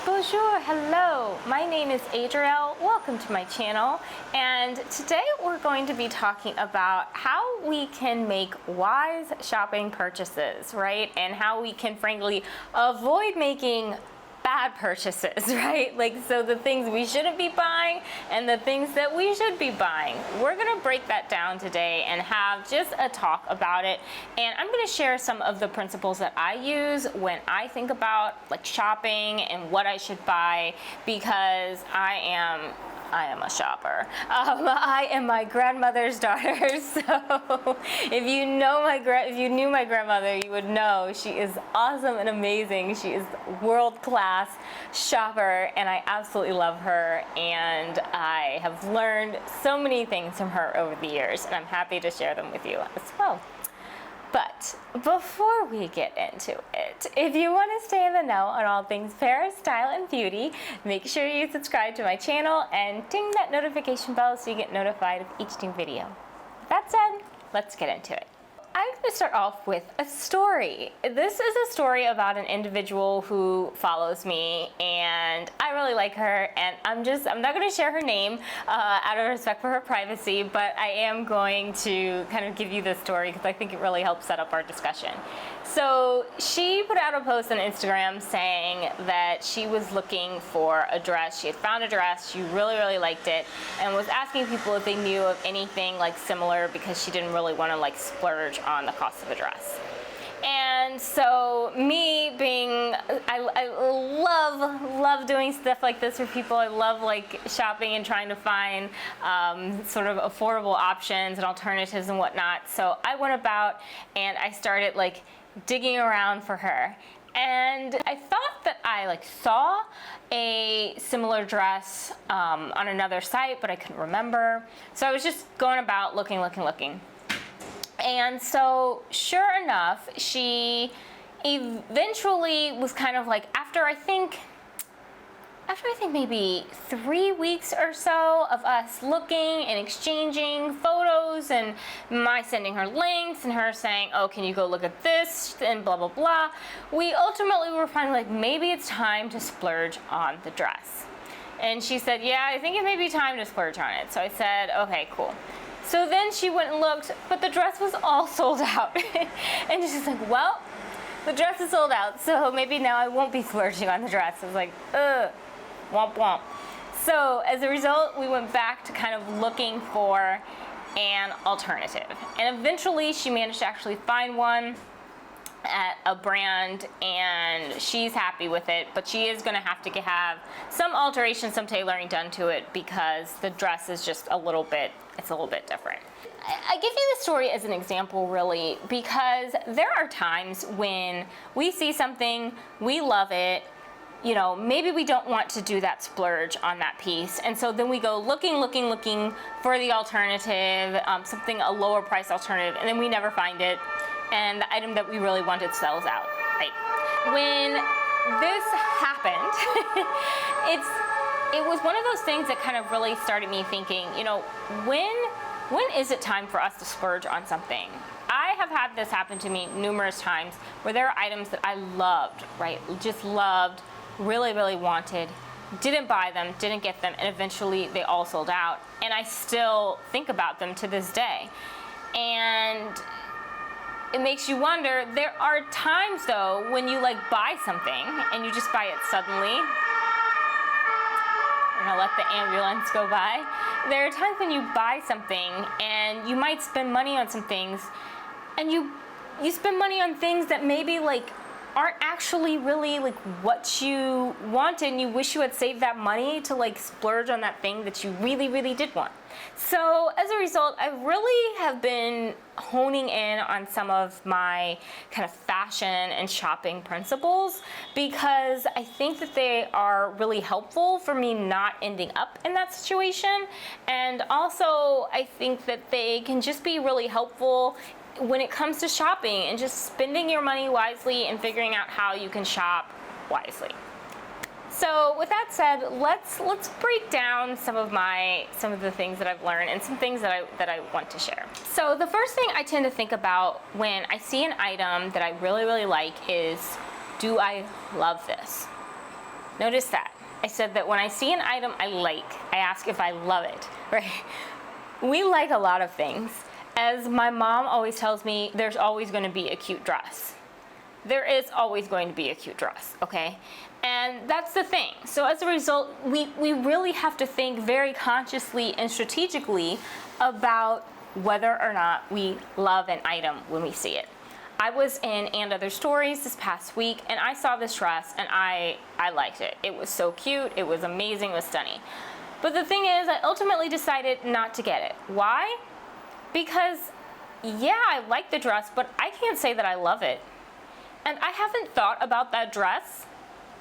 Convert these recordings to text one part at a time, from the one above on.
Bonjour, hello. My name is Adrielle. Welcome to my channel. And today we're going to be talking about how we can make wise shopping purchases, right? And how we can frankly avoid making bad purchases, right? Like, so the things we shouldn't be buying and the things that we should be buying. We're gonna break that down today and have just a talk about it. And I'm gonna share some of the principles that I use when I think about like shopping and what I should buy, because I am a shopper. I am my grandmother's daughter, so if you knew my grandmother, you would know she is awesome and amazing. She is world-class shopper, and I absolutely love her, and I have learned so many things from her over the years, and I'm happy to share them with you as well. But before we get into it, if you want to stay in the know on all things Paris, style, and beauty, make sure you subscribe to my channel and ding that notification bell so you get notified of each new video. With that said, let's get into it. I'm going to start off with a story. This is a story about an individual who follows me, and I really like her, and I'm not going to share her name out of respect for her privacy, but I am going to kind of give you this story because I think it really helps set up our discussion. So she put out a post on Instagram saying that she was looking for a dress. She had found a dress, she really, really liked it, and was asking people if they knew of anything like similar because she didn't really want to like splurge on the cost of a dress. And so me being, I love doing stuff like this for people. I love like shopping and trying to find sort of affordable options and alternatives and whatnot. So I went about and I started like digging around for her. And I thought that I like saw a similar dress on another site, but I couldn't remember. So I was just going about looking. And so sure enough, she eventually was kind of like, after I think maybe 3 weeks or so of us looking and exchanging photos and my sending her links and her saying, oh, can you go look at this and blah, blah, blah. We ultimately were finally like, maybe it's time to splurge on the dress. And she said, yeah, I think it may be time to splurge on it. So I said, okay, cool. So then she went and looked, but the dress was all sold out. And she's like, well, the dress is sold out, so maybe now I won't be splurging on the dress. I was like, ugh. Womp womp. So as a result, we went back to kind of looking for an alternative. And eventually she managed to actually find one at a brand, and she's happy with it, but she is going to have some alterations, some tailoring done to it because the dress is just a little bit different. I give you this story as an example really because there are times when we see something, we love it, you know, maybe we don't want to do that splurge on that piece. And so then we go looking for the alternative, a lower price alternative, and then we never find it. And the item that we really wanted sells out, right? When this happened, it was one of those things that kind of really started me thinking, you know, when is it time for us to splurge on something? I have had this happen to me numerous times where there are items that I loved, right? Just loved, really, really wanted, didn't buy them, didn't get them, and eventually they all sold out. And I still think about them to this day. And it makes you wonder, there are times though when you like buy something and you just buy it suddenly. I'm gonna let the ambulance go by. There are times when you buy something and you might spend money on some things, and you spend money on things that maybe like aren't actually really like what you wanted, and you wish you had saved that money to like splurge on that thing that you really, really did want. So as a result, I really have been honing in on some of my kind of fashion and shopping principles because I think that they are really helpful for me not ending up in that situation. And also I think that they can just be really helpful when it comes to shopping and just spending your money wisely and figuring out how you can shop wisely. So with that said, let's break down some of the things that I've learned and some things that I want to share. So the first thing I tend to think about when I see an item that I really, really like is, do I love this? Notice that. I said that when I see an item I like, I ask if I love it, right? We like a lot of things. As my mom always tells me, there's always going to be a cute dress. There is always going to be a cute dress, okay? And that's the thing. So as a result, we really have to think very consciously and strategically about whether or not we love an item when we see it. I was in And Other Stories this past week, and I saw this dress, and I liked it. It was so cute, it was amazing, it was stunning. But the thing is, I ultimately decided not to get it. Why? Because, yeah, I like the dress, but I can't say that I love it. And I haven't thought about that dress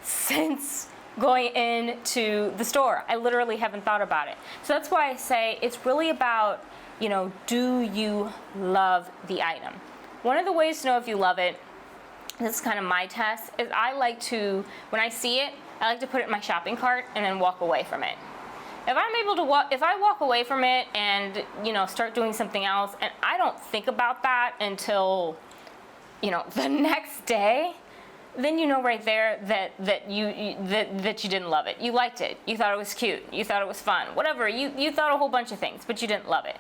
since going into the store. I literally haven't thought about it. So that's why I say it's really about, you know, do you love the item? One of the ways to know if you love it, this is kind of my test, is I like to, when I see it, I like to put it in my shopping cart and then walk away from it. If I'm able to if I walk away from it and, you know, start doing something else, and I don't think about that until, you know, the next day, then you know right there that you didn't love it. You liked it. You thought it was cute. You thought it was fun. Whatever. You thought a whole bunch of things, but you didn't love it.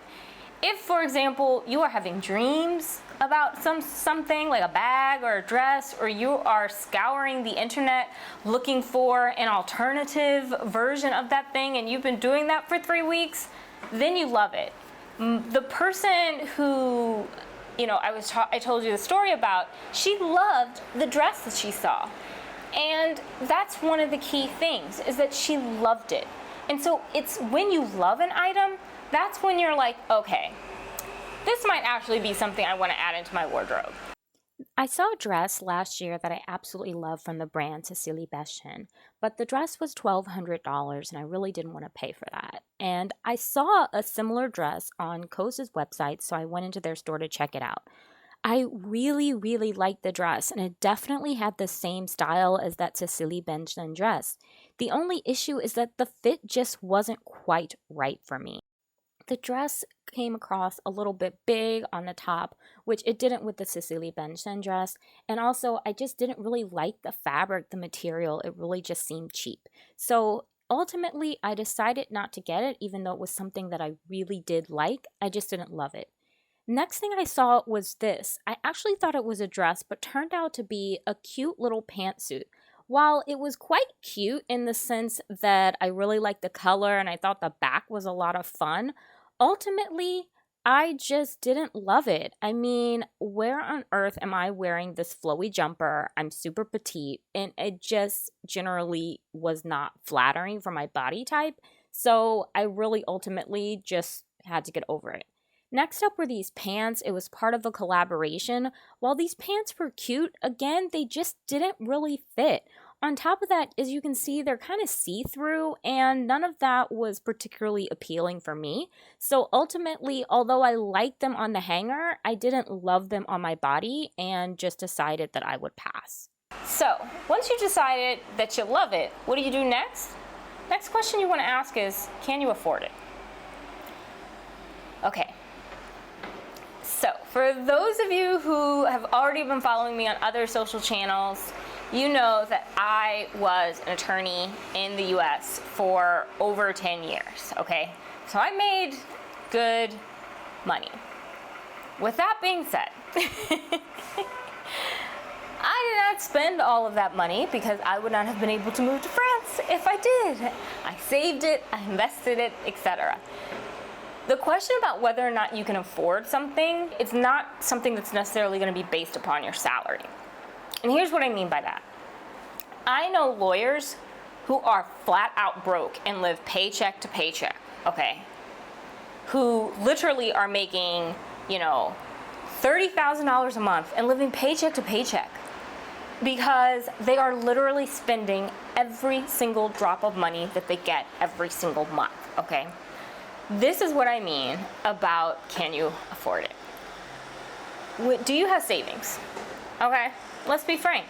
If, for example, you are having dreams about something like a bag or a dress, or you are scouring the internet looking for an alternative version of that thing, and you've been doing that for 3 weeks, then you love it. The person who, you know, I told you the story about, she loved the dress that she saw. And that's one of the key things, is that she loved it. And so it's when you love an item, that's when you're like, okay, this might actually be something I want to add into my wardrobe. I saw a dress last year that I absolutely love from the brand Cecilie Beschen, but the dress was $1,200 and I really didn't want to pay for that. And I saw a similar dress on Kose's website, so I went into their store to check it out. I really, really liked the dress, and it definitely had the same style as that Cecilie Beschen dress. The only issue is that the fit just wasn't quite right for me. The dress came across a little bit big on the top, which it didn't with the Cecilie Beschen dress. And also, I just didn't really like the fabric, the material. It really just seemed cheap. So ultimately, I decided not to get it, even though it was something that I really did like. I just didn't love it. Next thing I saw was this. I actually thought it was a dress, but turned out to be a cute little pantsuit. While it was quite cute in the sense that I really liked the color and I thought the back was a lot of fun, ultimately, I just didn't love it. I mean, where on earth am I wearing this flowy jumper? I'm super petite, and it just generally was not flattering for my body type. So I really ultimately just had to get over it. Next up were these pants. It was part of a collaboration. While these pants were cute, again, they just didn't really fit. On top of that, as you can see, they're kind of see-through, and none of that was particularly appealing for me. So ultimately, although I liked them on the hanger, I didn't love them on my body and just decided that I would pass. So once you decided that you love it, what do you do next? Next question you want to ask is, can you afford it? Okay. So for those of you who have already been following me on other social channels, you know that I was an attorney in the US for over 10 years, okay? So I made good money. With that being said, I did not spend all of that money because I would not have been able to move to France if I did. I saved it, I invested it, etc. The question about whether or not you can afford something, it's not something that's necessarily going to be based upon your salary. And here's what I mean by that. I know lawyers who are flat out broke and live paycheck to paycheck, okay? Who literally are making, you know, $30,000 a month and living paycheck to paycheck because they are literally spending every single drop of money that they get every single month, okay? This is what I mean about can you afford it. Do you have savings? Okay, let's be frank.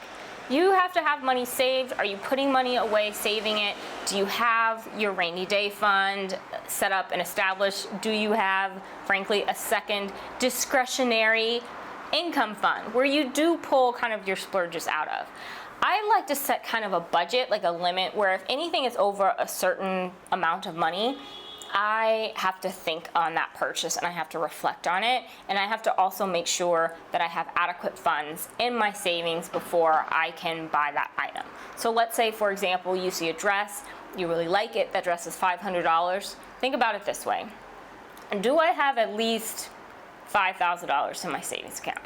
You have to have money saved. Are you putting money away, saving it? Do you have your rainy day fund set up and established? Do you have, frankly, a second discretionary income fund, where you do pull kind of your splurges out of. I like to set kind of a budget, like a limit, where if anything is over a certain amount of money, I have to think on that purchase and I have to reflect on it, and I have to also make sure that I have adequate funds in my savings before I can buy that item. So let's say, for example, you see a dress, you really like it, that dress is $500. Think about it this way. Do I have at least $5,000 in my savings account?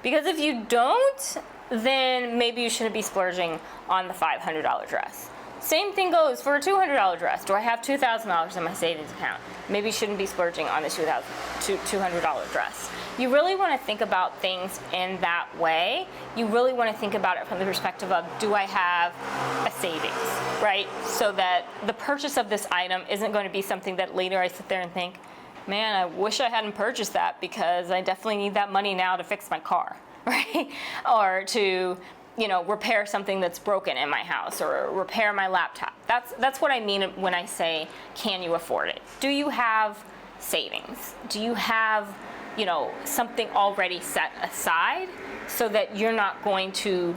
Because if you don't, then maybe you shouldn't be splurging on the $500 dress. Same thing goes for a $200 dress. Do I have $2,000 in my savings account? Maybe you shouldn't be splurging on the $200 dress. You really want to think about things in that way. You really want to think about it from the perspective of, do I have a savings, right? So that the purchase of this item isn't going to be something that later I sit there and think, man, I wish I hadn't purchased that because I definitely need that money now to fix my car, right? Or to, repair something that's broken in my house, or repair my laptop. That's what I mean when I say, can you afford it? Do you have savings? Do you have, something already set aside so that you're not going to,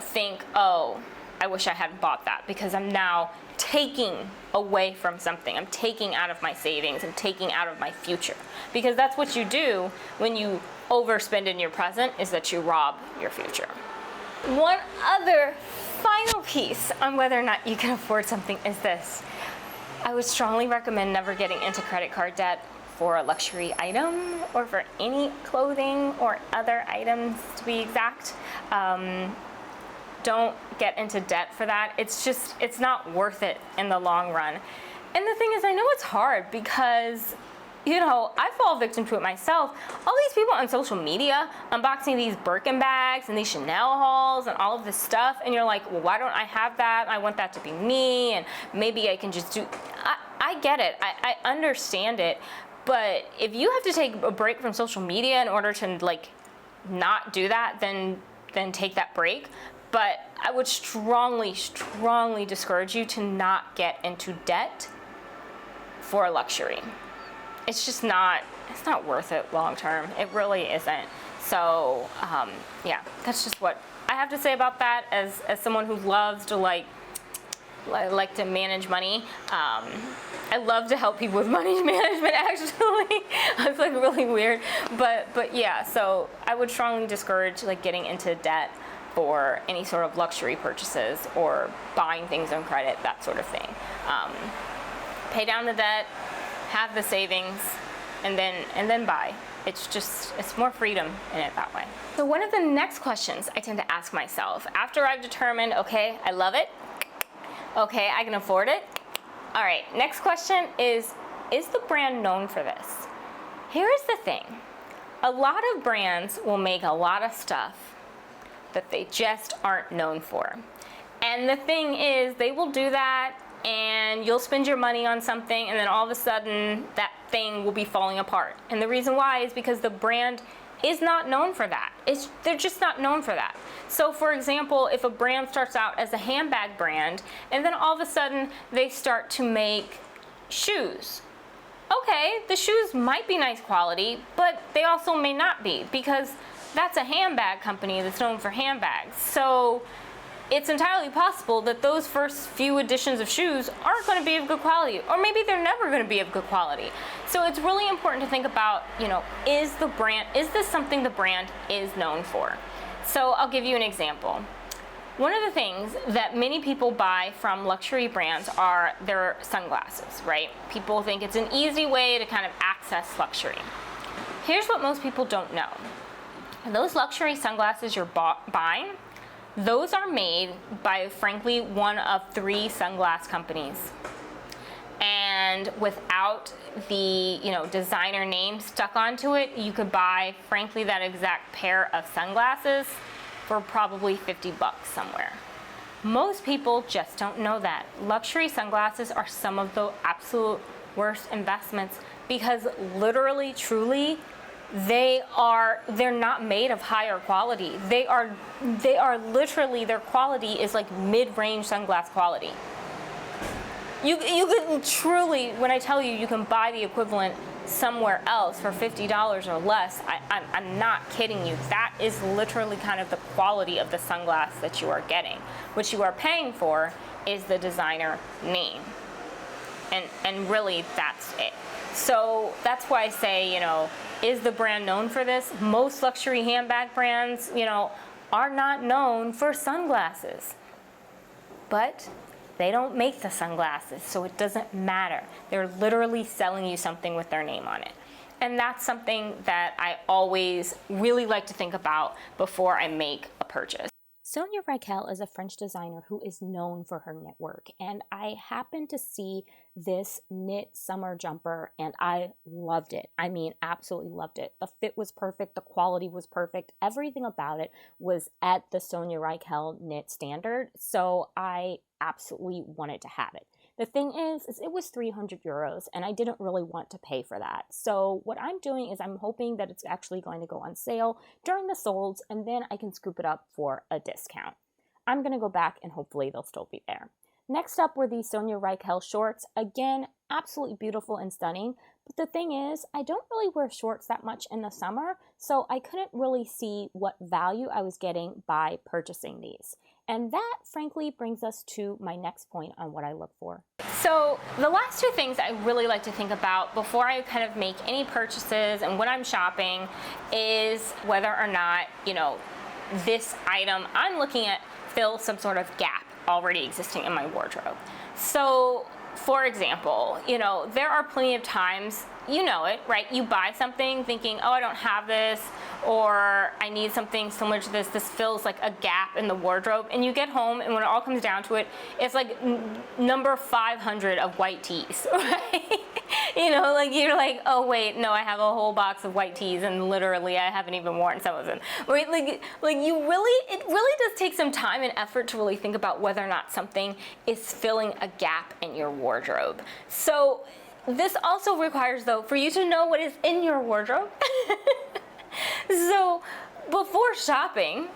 think, oh, I wish I hadn't bought that because I'm now taking away from something. I'm taking out of my savings. I'm taking out of my future. Because that's what you do when you overspend in your present, is that you rob your future. One other final piece on whether or not you can afford something is this. I would strongly recommend never getting into credit card debt for a luxury item or for any clothing or other items, to be exact. Don't get into debt for that. It's not worth it in the long run. And the thing is, I know it's hard because I fall victim to it myself. All these people on social media unboxing these Birkin bags and these Chanel hauls and all of this stuff, and you're like, well, why don't I have that? I want that to be me, and maybe I can just do. I get it. I understand it. But if you have to take a break from social media in order to not do that, then take that break. But I would strongly, strongly discourage you to not get into debt for a luxury. It's just it's not worth it long term. It really isn't. So, that's just what I have to say about that as someone who loves to like to manage money. I love to help people with money management, actually. It's really weird. But yeah, so I would strongly discourage getting into debt for any sort of luxury purchases or buying things on credit, that sort of thing. Pay down the debt, have the savings, and then buy. It's more freedom in it that way. So one of the next questions I tend to ask myself after I've determined, okay, I love it, okay, I can afford it. All right, next question is the brand known for this? Here's the thing. A lot of brands will make a lot of stuff that they just aren't known for. And the thing is, they will do that, and you'll spend your money on something, and then all of a sudden that thing will be falling apart. And the reason why is because the brand is not known for that. They're just not known for that. So for example, if a brand starts out as a handbag brand, and then all of a sudden they start to make shoes. Okay, the shoes might be nice quality, but they also may not be, because that's a handbag company that's known for handbags. So it's entirely possible that those first few editions of shoes aren't going to be of good quality, or maybe they're never going to be of good quality. So it's really important to think about, is this something the brand is known for? So I'll give you an example. One of the things that many people buy from luxury brands are their sunglasses, right? People think it's an easy way to kind of access luxury. Here's what most people don't know. Those luxury sunglasses you're buying, those are made by, frankly, one of 3 sunglass companies. And without the, designer name stuck onto it, you could buy, frankly, that exact pair of sunglasses for probably $50 somewhere. Most people just don't know that. Luxury sunglasses are some of the absolute worst investments because literally, truly, they're not made of higher quality. They are literally, their quality is like mid-range sunglass quality. You can truly, when I tell you, you can buy the equivalent somewhere else for $50 or less, I'm not kidding you. That is literally kind of the quality of the sunglass that you are getting. What you are paying for is the designer name. And really, that's it. So that's why I say, is the brand known for this? Most luxury handbag brands, are not known for sunglasses. But they don't make the sunglasses, so it doesn't matter. They're literally selling you something with their name on it. And that's something that I always really like to think about before I make a purchase. Sonia Rykel is a French designer who is known for her knit work, and I happened to see this knit summer jumper and I loved it. I mean, absolutely loved it. The fit was perfect, the quality was perfect, everything about it was at the Sonia Rykel knit standard, so I absolutely wanted to have it. The thing is it was 300 euros and I didn't really want to pay for that. So what I'm doing is I'm hoping that it's actually going to go on sale during the solds and then I can scoop it up for a discount. I'm going to go back and hopefully they'll still be there. Next up were these Sonia Rykel shorts. Again, absolutely beautiful and stunning. But the thing is, I don't really wear shorts that much in the summer, so I couldn't really see what value I was getting by purchasing these. And that, frankly, brings us to my next point on what I look for. So the last two things I really like to think about before I kind of make any purchases and when I'm shopping is whether or not, this item I'm looking at fills some sort of gap already existing in my wardrobe. So, for example, there are plenty of times, right? You buy something thinking, oh, I don't have this, or I need something similar to this. This fills like a gap in the wardrobe. And you get home, and when it all comes down to it, it's like number 500 of white tees, right? You're like, oh, wait, no, I have a whole box of white tees, and literally I haven't even worn some of them. Right? It really does take some time and effort to really think about whether or not something is filling a gap in your wardrobe. So this also requires, though, for you to know what is in your wardrobe. So before shopping,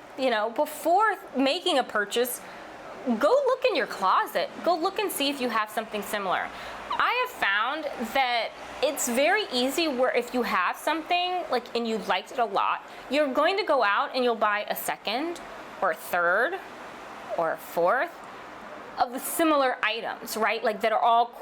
before making a purchase, go look in your closet. Go look and see if you have something similar. I have found that it's very easy where if you have something and you liked it a lot, you're going to go out and you'll buy a second or a third or a fourth of the similar items, right? That are all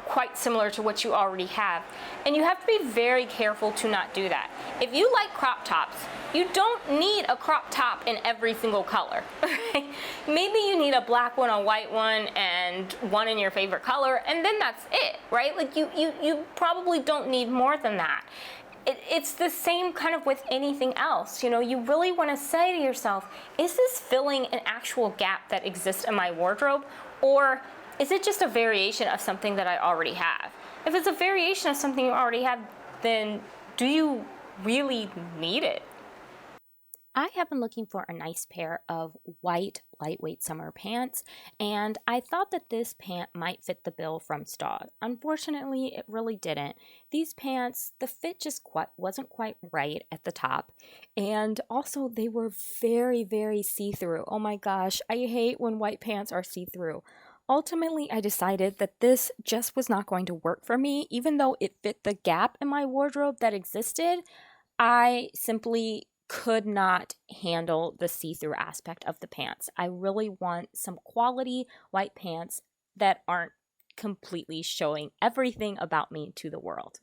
quite similar to what you already have. And you have to be very careful to not do that. If you like crop tops, you don't need a crop top in every single color. Right? Maybe you need a black one, a white one, and one in your favorite color, and then that's it, right? You probably don't need more than that. It's the same kind of with anything else. You really want to say to yourself, is this filling an actual gap that exists in my wardrobe, or is it just a variation of something that I already have? If it's a variation of something you already have, then do you really need it? I have been looking for a nice pair of white, lightweight summer pants, and I thought that this pant might fit the bill from Staud. Unfortunately, it really didn't. These pants, the fit just wasn't quite right at the top, and also they were very, very see-through. Oh my gosh, I hate when white pants are see-through. Ultimately, I decided that this just was not going to work for me. Even though it fit the gap in my wardrobe that existed, I simply could not handle the see-through aspect of the pants. I really want some quality white pants that aren't completely showing everything about me to the world.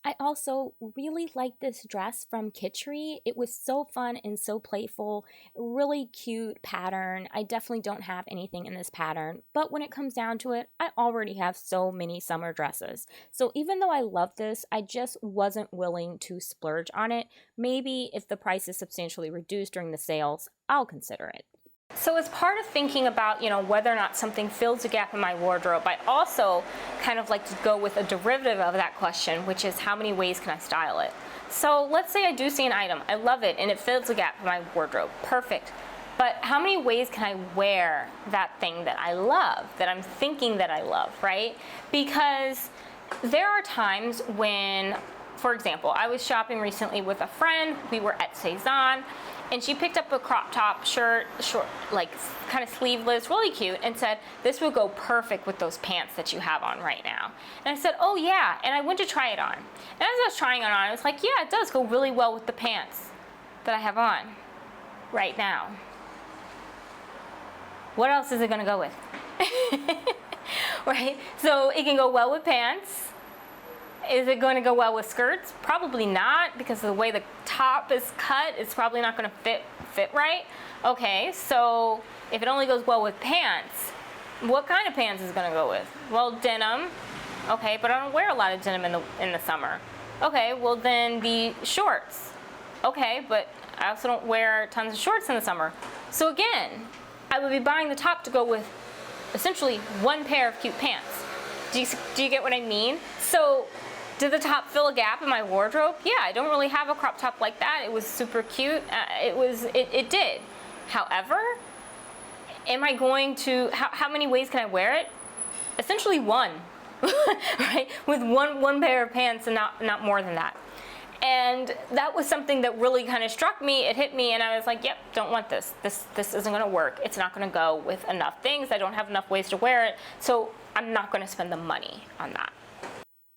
I also really liked this dress from Kitri. It was so fun and so playful, really cute pattern. I definitely don't have anything in this pattern, but when it comes down to it, I already have so many summer dresses. So even though I love this, I just wasn't willing to splurge on it. Maybe if the price is substantially reduced during the sales, I'll consider it. So as part of thinking about, whether or not something fills a gap in my wardrobe, I also kind of like to go with a derivative of that question, which is how many ways can I style it? So let's say I do see an item, I love it, and it fills a gap in my wardrobe. Perfect. But how many ways can I wear that thing that I love, that I'm thinking that I love, right? Because there are times when for example, I was shopping recently with a friend. We were at Cezanne, and she picked up a crop top shirt, short, like kind of sleeveless, really cute, and said, this would go perfect with those pants that you have on right now. And I said, oh yeah, and I went to try it on. And as I was trying it on, I was like, yeah, it does go really well with the pants that I have on right now. What else is it gonna go with? Right? So it can go well with pants. Is it going to go well with skirts? Probably not, because of the way the top is cut, it's probably not going to fit right. Okay, so if it only goes well with pants, what kind of pants is it going to go with? Well, denim. Okay, but I don't wear a lot of denim in the summer. Okay, well then the shorts. Okay, but I also don't wear tons of shorts in the summer. So again, I would be buying the top to go with essentially one pair of cute pants. Do you get what I mean? So did the top fill a gap in my wardrobe? Yeah, I don't really have a crop top like that. It was super cute. It did. However, am I going to, how many ways can I wear it? Essentially one, right? With one pair of pants and not more than that. And that was something that really kind of struck me. It hit me, and I was like, yep, don't want this. This isn't going to work. It's not going to go with enough things. I don't have enough ways to wear it, so I'm not going to spend the money on that.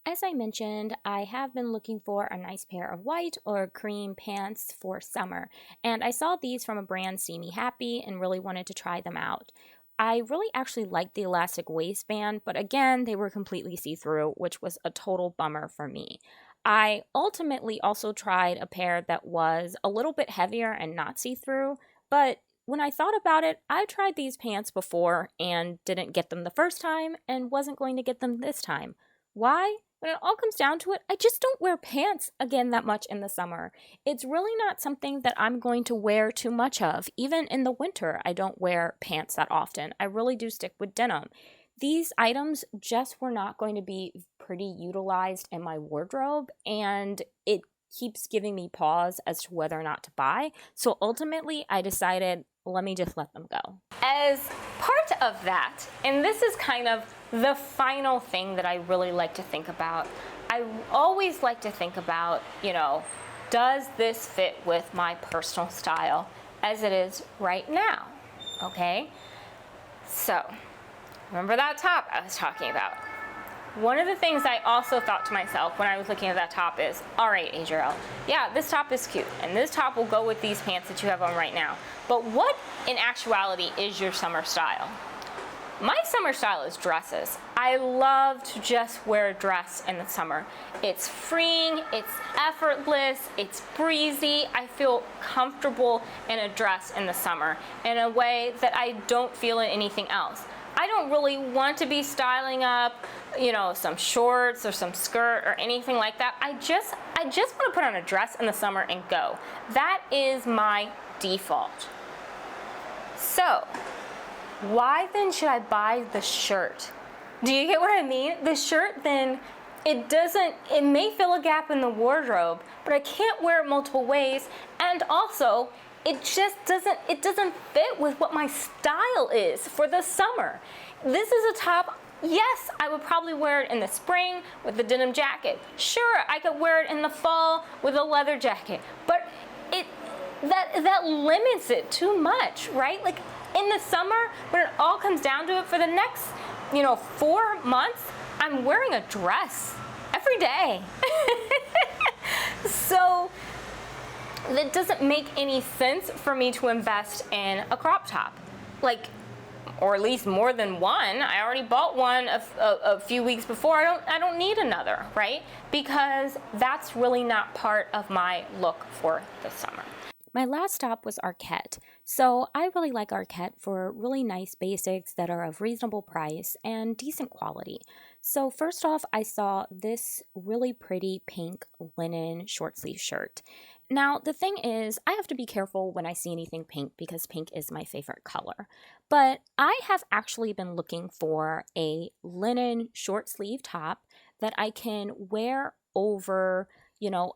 As I mentioned, I have been looking for a nice pair of white or cream pants for summer, and I saw these from a brand See Me Happy and really wanted to try them out. I really actually liked the elastic waistband, but again, they were completely see-through, which was a total bummer for me. I ultimately also tried a pair that was a little bit heavier and not see-through, but when I thought about it, I tried these pants before and didn't get them the first time and wasn't going to get them this time. Why? When it all comes down to it, I just don't wear pants again that much in the summer. It's really not something that I'm going to wear too much of. Even in the winter, I don't wear pants that often. I really do stick with denim. These items just were not going to be pretty utilized in my wardrobe, and it keeps giving me pause as to whether or not to buy. So ultimately, I decided, let me just let them go. As part of that, and this is kind of the final thing that I really like to think about, I always like to think about, does this fit with my personal style as it is right now? Okay? So, remember that top I was talking about? One of the things I also thought to myself when I was looking at that top is, all right, Adriel, yeah, this top is cute, and this top will go with these pants that you have on right now. But what, in actuality, is your summer style? My summer style is dresses. I love to just wear a dress in the summer. It's freeing, it's effortless, it's breezy. I feel comfortable in a dress in the summer in a way that I don't feel in anything else. I don't really want to be styling up, some shorts or some skirt or anything like that. I just want to put on a dress in the summer and go. That is my default. So, why then should I buy the shirt? Do you get what I mean? The shirt then, it may fill a gap in the wardrobe, but I can't wear it multiple ways, and also, it just doesn't fit with what my style is for the summer. This is a top, yes, I would probably wear it in the spring with the denim jacket. Sure, I could wear it in the fall with a leather jacket, but that limits it too much, right? Like in the summer, when it all comes down to it, for the next, 4 months, I'm wearing a dress every day. So that doesn't make any sense for me to invest in a crop top, or at least more than one. I already bought one a few weeks before. I don't need another, right? Because that's really not part of my look for the summer. My last stop was Arket. So I really like Arket for really nice basics that are of reasonable price and decent quality. So first off, I saw this really pretty pink linen short sleeve shirt. Now, the thing is, I have to be careful when I see anything pink because pink is my favorite color. But I have actually been looking for a linen short sleeve top that I can wear over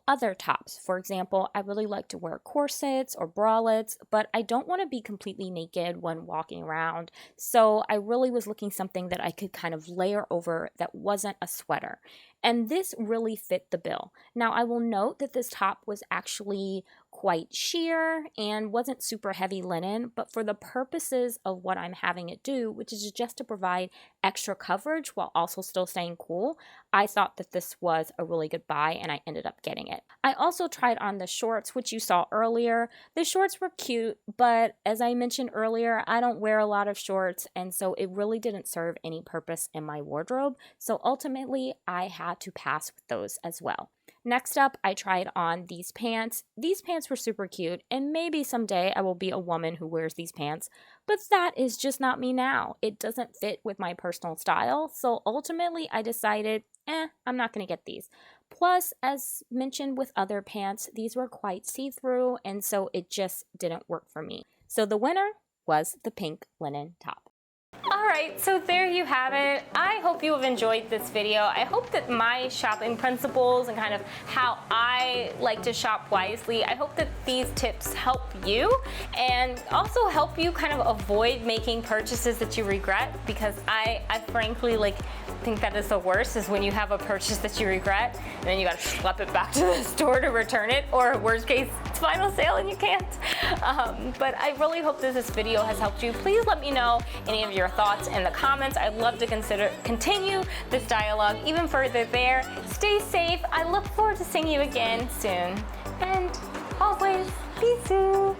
other tops. For example, I really like to wear corsets or bralettes, but I don't want to be completely naked when walking around. So I really was looking something that I could kind of layer over that wasn't a sweater. And this really fit the bill. Now, I will note that this top was actually quite sheer and wasn't super heavy linen, but for the purposes of what I'm having it do, which is just to provide extra coverage while also still staying cool, I thought that this was a really good buy and I ended up getting it. I also tried on the shorts, which you saw earlier. The shorts were cute, but as I mentioned earlier, I don't wear a lot of shorts, and so it really didn't serve any purpose in my wardrobe. So ultimately, I had to pass with those as well. Next up, I tried on these pants. These pants were super cute, and maybe someday I will be a woman who wears these pants, but that is just not me now. It doesn't fit with my personal style, so ultimately I decided, I'm not going to get these. Plus, as mentioned with other pants, these were quite see-through, and so it just didn't work for me. So the winner was the pink linen top. Alright, so there you have it. I hope you have enjoyed this video. I hope that my shopping principles and kind of how I like to shop wisely, I hope that these tips help you and also help you kind of avoid making purchases that you regret, because I frankly think that is the worst, is when you have a purchase that you regret and then you gotta schlep it back to the store to return it, or worst case, it's final sale and you can't. But I really hope that this video has helped you. Please let me know any of your thoughts in the comments. I'd love to continue this dialogue even further there. Stay safe. I look forward to seeing you again soon. And always, be soon.